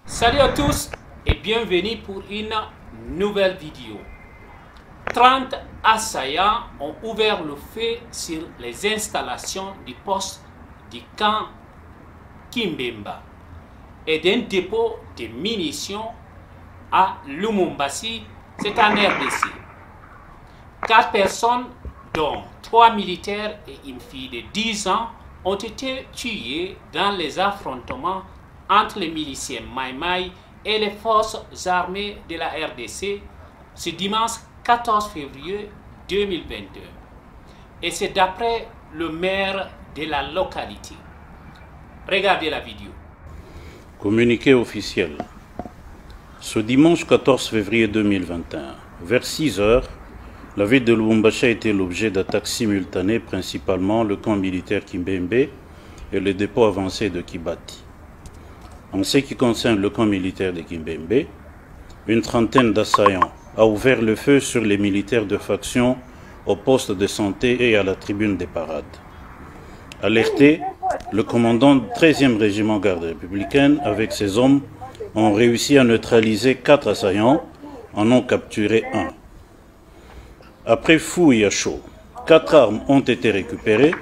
Salut à tous et bienvenue pour une nouvelle vidéo. 30 assaillants ont ouvert le feu sur les installations du poste du camp Kimbemba et d'un dépôt de munitions à Lumumbasi, c'est en RDC. 4 personnes, dont 3 militaires et une fille de 10 ans, ont été tuées dans les affrontements entre les miliciens Maïmaï et les forces armées de la RDC ce dimanche 14 février 2022. Et c'est d'après le maire de la localité. Regardez la vidéo. Communiqué officiel. Ce dimanche 14 février 2021, vers 6 heures, la ville de Lubumbashi a été l'objet d'attaques simultanées, principalement le camp militaire Kimbembe et le dépôt avancé de Kibati. En ce qui concerne le camp militaire de Kimbembe, une trentaine d'assaillants a ouvert le feu sur les militaires de faction au poste de santé et à la tribune des parades. Alerté, le commandant du 13e régiment garde républicaine avec ses hommes ont réussi à neutraliser 4 assaillants, en ont capturé 1. Après fouille à chaud, 4 armes ont été récupérées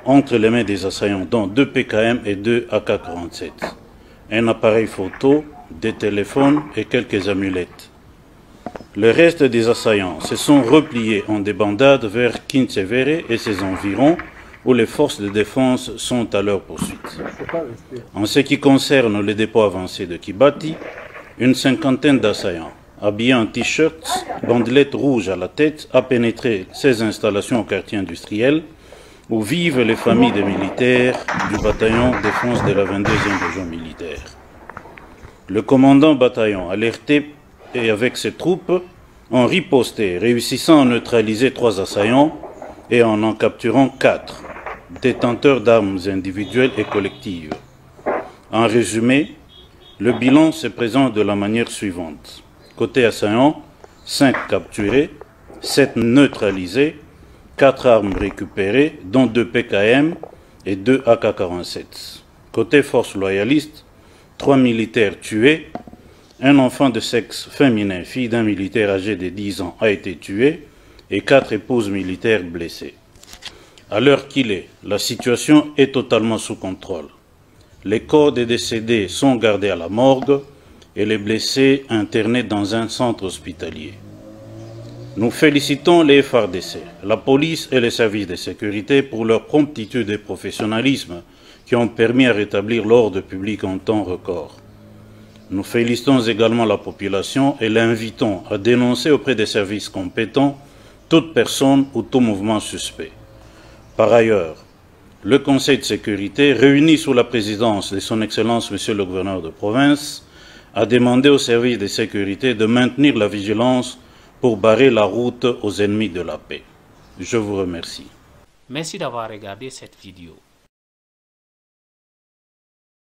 entre les mains des assaillants, dont 2 PKM et 2 AK-47. Un appareil photo, des téléphones et quelques amulettes. Le reste des assaillants se sont repliés en débandade vers Kintsevere et ses environs, où les forces de défense sont à leur poursuite. En ce qui concerne le dépôt avancé de Kibati, une cinquantaine d'assaillants, habillés en t-shirt, bandelettes rouges à la tête, a pénétré ces installations au quartier industriel, où vivent les familles des militaires du bataillon défense de la 22e région militaire. Le commandant bataillon, alerté et avec ses troupes, ont riposté, réussissant à neutraliser 3 assaillants et en capturant 4, détenteurs d'armes individuelles et collectives. En résumé, le bilan se présente de la manière suivante. Côté assaillant, 5 capturés, 7 neutralisés, 4 armes récupérées, dont 2 PKM et 2 AK-47. Côté force loyaliste, 3 militaires tués, un enfant de sexe féminin, fille d'un militaire âgé de 10 ans, a été tué et 4 épouses militaires blessées. À l'heure qu'il est, la situation est totalement sous contrôle. Les corps des décédés sont gardés à la morgue et les blessés internés dans un centre hospitalier. Nous félicitons les FARDC, la police et les services de sécurité pour leur promptitude et professionnalisme qui ont permis à rétablir l'ordre public en temps record. Nous félicitons également la population et l'invitons à dénoncer auprès des services compétents toute personne ou tout mouvement suspect. Par ailleurs, le Conseil de sécurité, réuni sous la présidence de son Excellence Monsieur le Gouverneur de province, a demandé aux services de sécurité de maintenir la vigilance pour barrer la route aux ennemis de la paix. Je vous remercie. Merci d'avoir regardé cette vidéo.